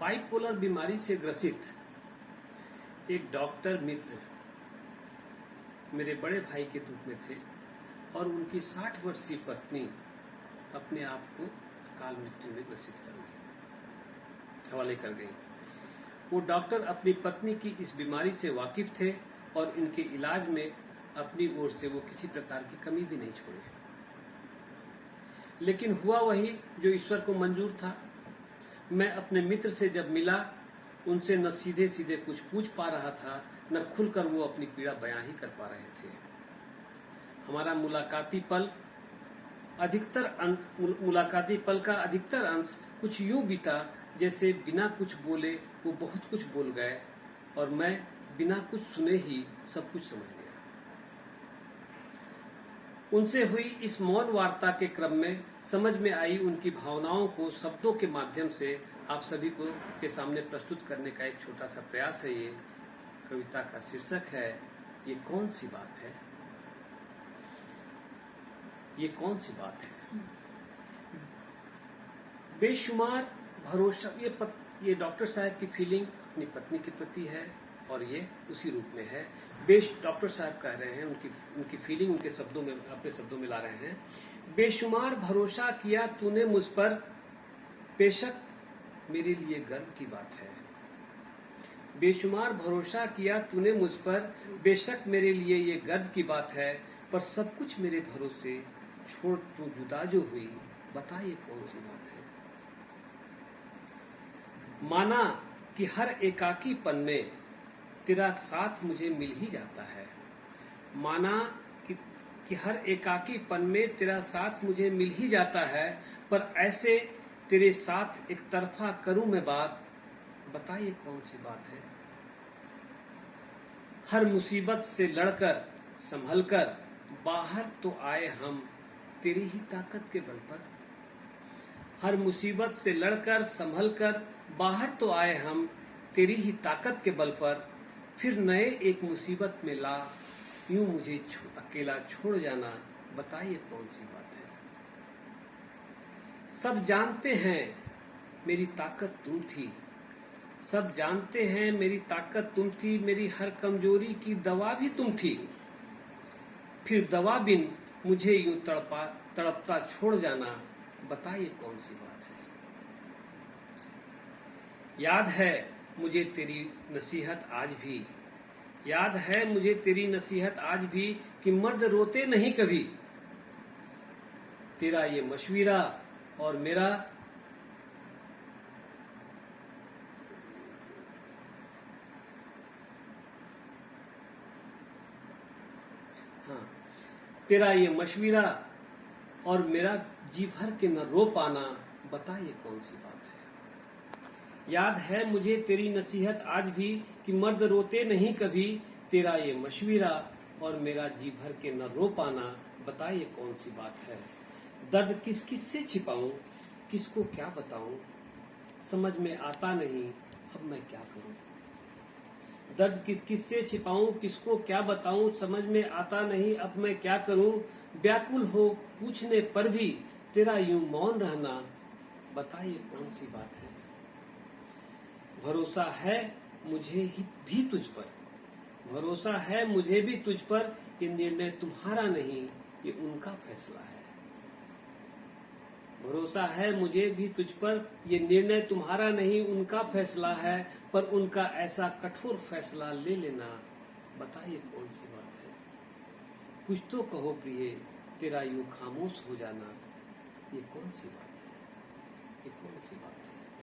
Bipolar बीमारी से ग्रसित एक डॉक्टर मित्र मेरे बड़े भाई के रूप में थे और उनकी 60 वर्षीय पत्नी अपने आप को अकाल मृत्यु में ग्रसित हवाले कर गई। वो डॉक्टर अपनी पत्नी की इस बीमारी से वाकिफ थे और इनके इलाज में अपनी ओर से वो किसी प्रकार की कमी भी नहीं छोड़े। लेकिन हुआ वही जो ईश्वर को मंजूर था। मैं अपने मित्र से जब मिला, उनसे न सीधे सीधे कुछ पूछ पा रहा था, न खुलकर वो अपनी पीड़ा बयां ही कर पा रहे थे। हमारा मुलाकाती पल का अधिकतर अंश कुछ यूं बीता जैसे बिना कुछ बोले वो बहुत कुछ बोल गए और मैं बिना कुछ सुने ही सब कुछ समझ गया। उनसे हुई इस मौन वार्ता के क्रम में समझ में आई उनकी भावनाओं को शब्दों के माध्यम से आप सभी को के सामने प्रस्तुत करने का एक छोटा सा प्रयास है। ये कविता का शीर्षक है, ये कौन सी बात है, ये कौन सी बात है। बेशुमार भरोसा, ये डॉक्टर साहब की फीलिंग अपनी पत्नी के प्रति है और ये उसी रूप में है। डॉक्टर साहब कह रहे हैं, उनकी फीलिंग उनके शब्दों में, अपने शब्दों में ला रहे हैं। बेशुमार भरोसा किया तूने मुझ पर, बेशक मेरे लिए गर्व की बात है। बेशुमार भरोसा किया तूने मुझ पर, बेशक मेरे लिए ये गर्व की बात है। पर सब कुछ मेरे भरोसे छोड़ तू जुदा जो हुई, बता ये कौन सी बात है। माना कि हर एकाकीपन में तेरा साथ मुझे मिल ही जाता है। माना कि हर एकाकीपन में तेरा साथ मुझे मिल ही जाता है। पर ऐसे तेरे साथ एक तरफा करूं मैं बात, बता ये कौन सी बात है। हर मुसीबत से लड़कर संभलकर बाहर तो आए हम तेरी ही ताकत के बल पर। हर मुसीबत से लड़कर संभलकर बाहर तो आए हम तेरी ही ताकत के बल पर। फिर नए एक मुसीबत में ला यूं मुझे अकेला छोड़ जाना, बताइए कौन सी बात है। सब जानते हैं मेरी ताकत तुम थी, सब जानते हैं मेरी ताकत तुम थी, मेरी हर कमजोरी की दवा भी तुम थी। फिर दवा बिन मुझे यूं तड़पता छोड़ जाना, बताइए कौन सी बात है। याद है मुझे तेरी नसीहत आज भी, याद है मुझे तेरी नसीहत आज भी कि मर्द रोते नहीं कभी। तेरा ये मशविरा और मेरा तेरा ये मशविरा और मेरा जी भर के न रो पाना, बता ये कौन सी बात है। याद है मुझे तेरी नसीहत आज भी कि मर्द रोते नहीं कभी। तेरा ये मशविरा और मेरा जी भर के न रो पाना, बता ये कौन सी बात है। दर्द किस किस से छिपाऊं, किसको क्या बताऊं, समझ में आता नहीं अब मैं क्या करूं। दर्द किस किस से छिपाऊं, किसको क्या बताऊं, समझ में आता नहीं अब मैं क्या करूं। व्याकुल हो पूछने पर भी तेरा यूं मौन रहना, बताइए कौन सी बात है। भरोसा है मुझे भी तुझ पर, भरोसा है मुझे भी तुझ पर, ये निर्णय तुम्हारा नहीं ये उनका फैसला है। भरोसा है मुझे भी तुझ पर, ये निर्णय तुम्हारा नहीं उनका फैसला है। पर उनका ऐसा कठोर फैसला ले लेना, बताइए कौन सी बात है। कुछ तो कहो प्रिय, तेरा यूं खामोश हो जाना, ये कौन सी बात है, ये कौन सी बात है।